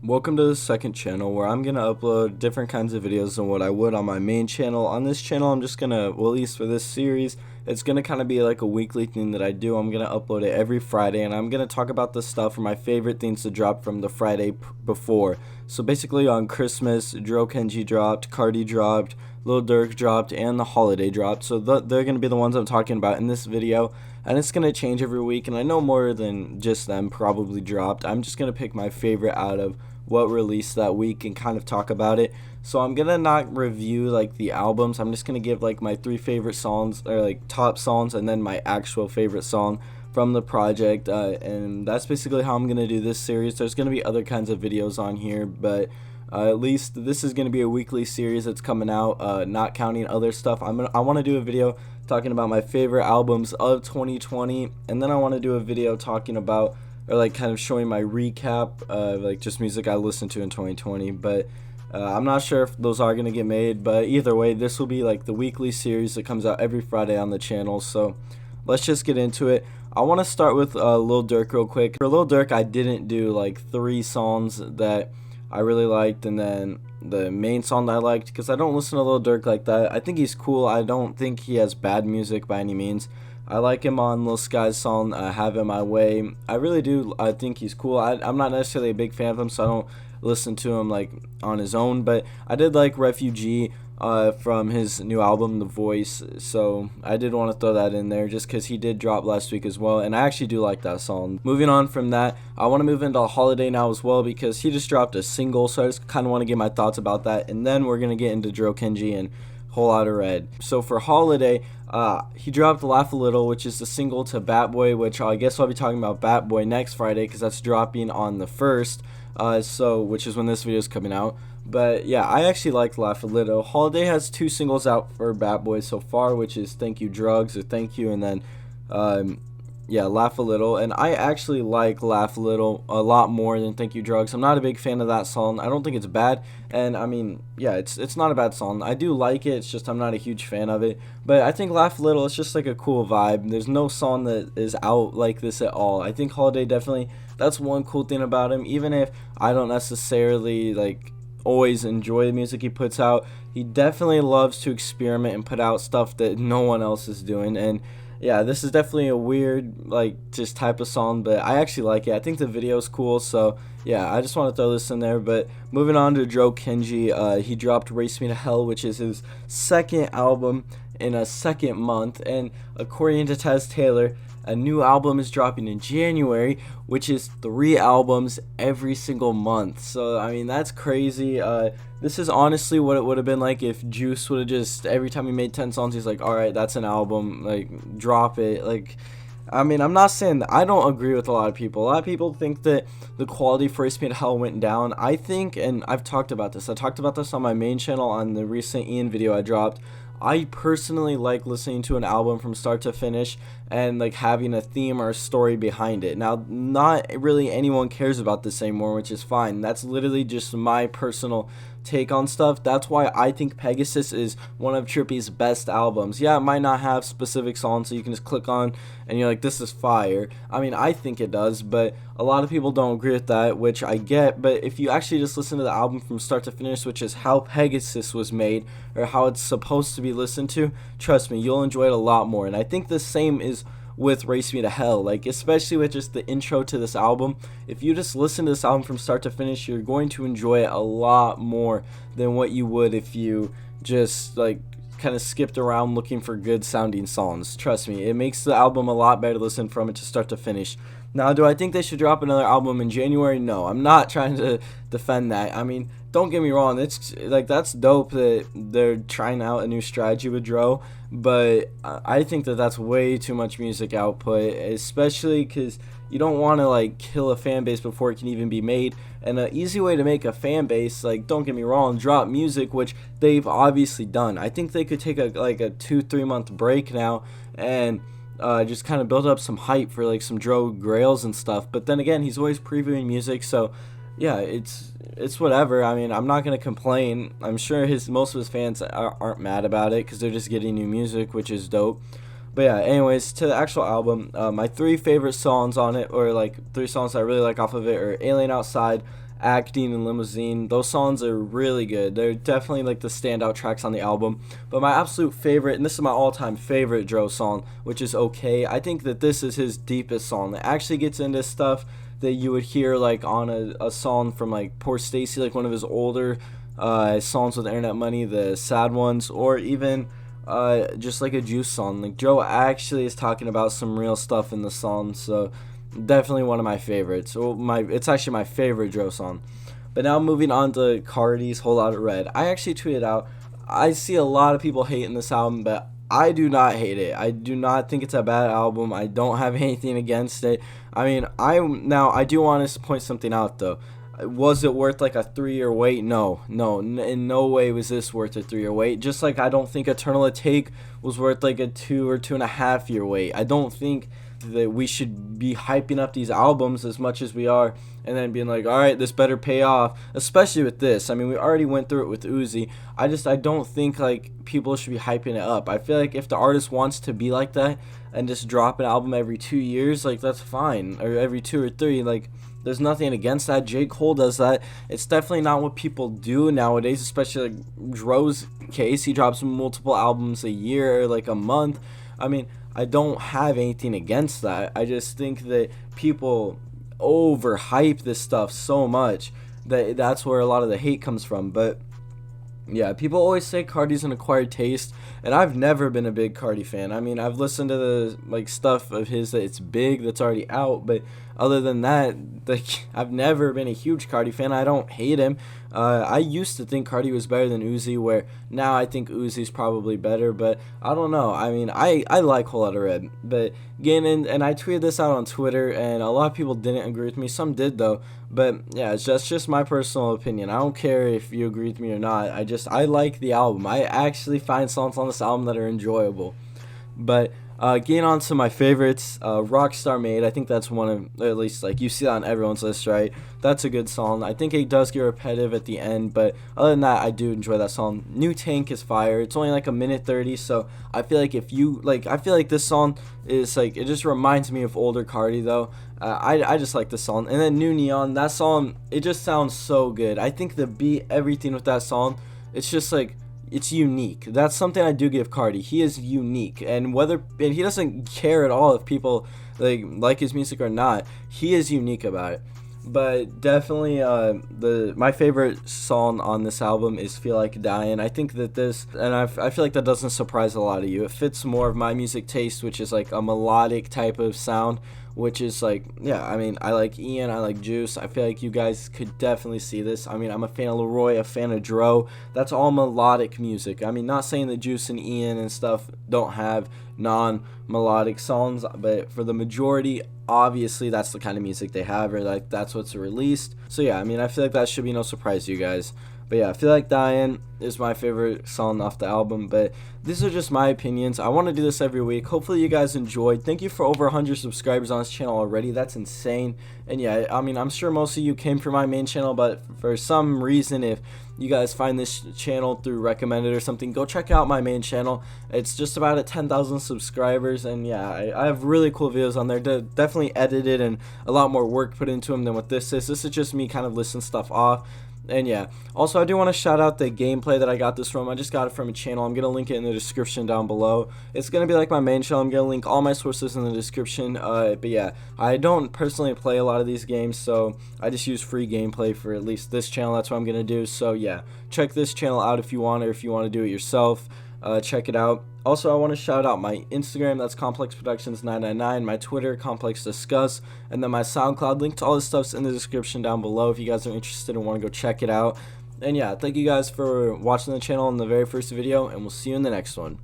Welcome to the second channel where I'm going to upload different kinds of videos than what I would on my main channel. On this channel I'm just going to, well, at least for this series, it's going to kind of be like a weekly thing that I do. I'm going to upload it every Friday and I'm going to talk about the stuff or my favorite things to drop from the Friday before. So basically on Christmas, Dro Kenji dropped, Carti dropped, Lil Durk dropped, and TheHxliday dropped. So they're going to be the ones I'm talking about in this video. And it's going to change every week, and I know more than just them probably dropped. I'm just going to pick my favorite out of what released that week and kind of talk about it. So I'm going to not review like the albums. I'm just going to give like my 3 favorite songs, or like top songs, and then my actual favorite song from the project. And that's basically how I'm going to do this series. There's going to be other kinds of videos on here, but at least this is going to be a weekly series that's coming out, not counting other stuff. I want to do a video talking about my favorite albums of 2020, and then I want to do a video talking about, or like kind of showing my recap of like just music I listened to in 2020. But I'm not sure if those are going to get made, but either way, this will be like the weekly series that comes out every Friday on the channel. So let's just get into it. I want to start with Lil Durk real quick. For Lil Durk, I didn't do like 3 songs that I really liked and then the main song that I liked, because I don't listen to Lil Durk like that. I think he's cool. I don't think he has bad music by any means. I like him on Lil Sky's song, Have It My Way. I really do. I think he's cool. I'm not necessarily a big fan of him, so I don't listen to him like on his own, but I did like Refugee from his new album The Voice, so I did want to throw that in there just because he did drop last week as well, and I actually do like that song. Moving on from that, I want to move into TheHxliday now as well because he just dropped a single, so I just kind of want to get my thoughts about that, and then we're going to get into Dro Kenji and Whole Lotta Red. So for TheHxliday, he dropped Laugh a Little, which is the single to Bat Boy, which I guess I'll be talking about Bat Boy next Friday because that's dropping on the 1st, which is when this video is coming out. But yeah, I actually like Laugh a Little. TheHxliday has 2 singles out for Bat Boy so far, which is Thank You Drugs or Thank You, and then yeah, Laugh a Little. And I actually like Laugh a Little a lot more than Thank You Drugs. I'm not a big fan of that song. I don't think it's bad, and I mean, yeah, it's not a bad song. I do like it, it's just I'm not a huge fan of it. But I think Laugh a Little, it's just like a cool vibe. There's no song that is out like this at all. I think TheHxliday definitely, that's one cool thing about him. Even if I don't necessarily like always enjoy the music he puts out, he definitely loves to experiment and put out stuff that no one else is doing. And yeah, this is definitely a weird like just type of song, but I actually like it. I think the video is cool, so yeah, I just want to throw this in there. But moving on to Dro Kenji, he dropped Race Me to Hell, which is his 2nd album in a 2nd month, and according to Tez Taylor, a new album is dropping in January, which is 3 albums every single month. So I mean, that's crazy. This is honestly what it would have been like if Juice would have just, every time he made 10 songs, he's like, all right, that's an album, like drop it. Like, I mean, I'm not saying that. I don't agree with a lot of people. A lot of people think that the quality for Race Me to Hell went down. I think, and I've talked about this, I talked about this on my main channel on the recent Ian video I dropped, I personally like listening to an album from start to finish and like having a theme or a story behind it. Now, not really anyone cares about this anymore, which is fine. That's literally just my personal take on stuff. That's why I think Pegasus is one of Trippie's best albums. Yeah, it might not have specific songs so you can just click on and you're like, this is fire. I mean, I think it does, but a lot of people don't agree with that, which I get. But if you actually just listen to the album from start to finish, which is how Pegasus was made, or how it's supposed to be listened to, trust me, you'll enjoy it a lot more. And I think the same is with Race Me to Hell, like especially with just the intro to this album. If you just listen to this album from start to finish, you're going to enjoy it a lot more than what you would if you just like kind of skipped around looking for good sounding songs. Trust me, it makes the album a lot better to listen from it to start to finish. Now, do I think they should drop another album in January? No, I'm not trying to defend that. I mean, don't get me wrong, it's like that's dope that they're trying out a new strategy with Dro, but I think that that's way too much music output, especially because you don't want to like kill a fan base before it can even be made. And an easy way to make a fan base, like, don't get me wrong, drop music, which they've obviously done. I think they could take a 2-3 month break now and just kind of build up some hype for like some Dro Grails and stuff. But then again, he's always previewing music, so yeah, it's whatever. I mean, I'm not gonna complain. I'm sure most of his fans aren't mad about it because they're just getting new music, which is dope. But yeah, anyways, to the actual album, my 3 favorite songs on it, or like 3 songs I really like off of it, are Alien Outside, Acting and Limousine. Those songs are really good. They're definitely like the standout tracks on the album. But my absolute favorite, and this is my all-time favorite Dro song, which is Okay. I think that this is his deepest song. It actually gets into stuff that you would hear like on a song from like Poor Stacy, like one of his older songs with Internet Money, the sad ones, or even just like a Juice song. Like Dro actually is talking about some real stuff in the song, so definitely one of my favorites. It's actually my favorite Dro song. But now moving on to Carti's Whole Lotta Red. I actually tweeted out, I see a lot of people hating this album, but I do not hate it. I do not think it's a bad album. I don't have anything against it. I mean, I do want to point something out though. Was it worth like a 3-year wait? No, in no way was this worth a 3-year wait. Just like I don't think Eternal Take was worth like a 2 or 2.5 year wait. I don't think that we should be hyping up these albums as much as we are and then being like, all right, this better pay off, especially with this. I mean, we already went through it with Uzi. I don't think like people should be hyping it up. I feel like if the artist wants to be like that and just drop an album every 2 years, like that's fine, or every 2 or 3, like there's nothing against that. J. Cole does that. It's definitely not what people do nowadays, especially like Dro's case. He drops multiple albums a year or like a month. I mean, I don't have anything against that. I just think that people overhype this stuff so much that that's where a lot of the hate comes from. But yeah, people always say Carti's an acquired taste, and I've never been a big Carti fan. I mean, I've listened to the like stuff of his that it's big that's already out, but other than that, like I've never been a huge Carti fan. I don't hate him. I used to think Carti was better than Uzi, where now I think Uzi's probably better, but I don't know. I mean, I like Whole Lotta Red, but again, and I tweeted this out on Twitter, and a lot of people didn't agree with me. Some did though, but yeah, it's just my personal opinion. I don't care if you agree with me or not. I like the album. I actually find songs on this album that are enjoyable. But getting on to my favorites, Rockstar Made. I think that's one of, at least like you see that on everyone's list, right? That's a good song. I think it does get repetitive at the end, but other than that, I do enjoy that song. New Tank is fire. It's only like a minute 30, so I feel like if you like, I feel like this song is like, it just reminds me of older Carti though. I just like this song. And then New Neon, that song, it just sounds so good. I think the beat, everything with that song, it's just like, it's unique. That's something I do give Carti. He is unique, and he doesn't care at all if people like his music or not. He is unique about it. But definitely, my favorite song on this album is "Feel Like Dying." I think that I feel like that doesn't surprise a lot of you. It fits more of my music taste, which is like a melodic type of sound. Which is like, yeah, I mean, I like Ian, I like Juice. I feel like you guys could definitely see this. I mean, I'm a fan of Leroy, a fan of Dro. That's all melodic music. I mean, not saying that Juice and Ian and stuff don't have non-melodic songs, but for the majority, obviously, that's the kind of music they have, or like that's what's released. So yeah, I mean, I feel like that should be no surprise to you guys. But yeah, I Feel Like Dying is my favorite song off the album. But these are just my opinions. I want to do this every week. Hopefully you guys enjoyed. Thank you for over 100 subscribers on this channel already. That's insane. And yeah, I mean, I'm sure most of you came from my main channel, but for some reason, if you guys find this channel through recommended or something, go check out my main channel. It's just about at 10,000 subscribers, and yeah, I have really cool videos on there. Definitely edited and a lot more work put into them than what this is. This is just me kind of listing stuff off. And yeah, also I do want to shout out the gameplay that I got this from. I just got it from a channel. I'm going to link it in the description down below. It's going to be like my main channel. I'm going to link all my sources in the description. But yeah, I don't personally play a lot of these games, so I just use free gameplay for at least this channel. That's what I'm going to do. So yeah, check this channel out if you want, or if you want to do it yourself. Check it out. Also, I want to shout out my Instagram, that's Complex Productions 999, my Twitter, Complex Discuss, and then my SoundCloud. Link to all this stuff's in the description down below if you guys are interested and want to go check it out. And yeah, thank you guys for watching the channel in the very first video, and we'll see you in the next one.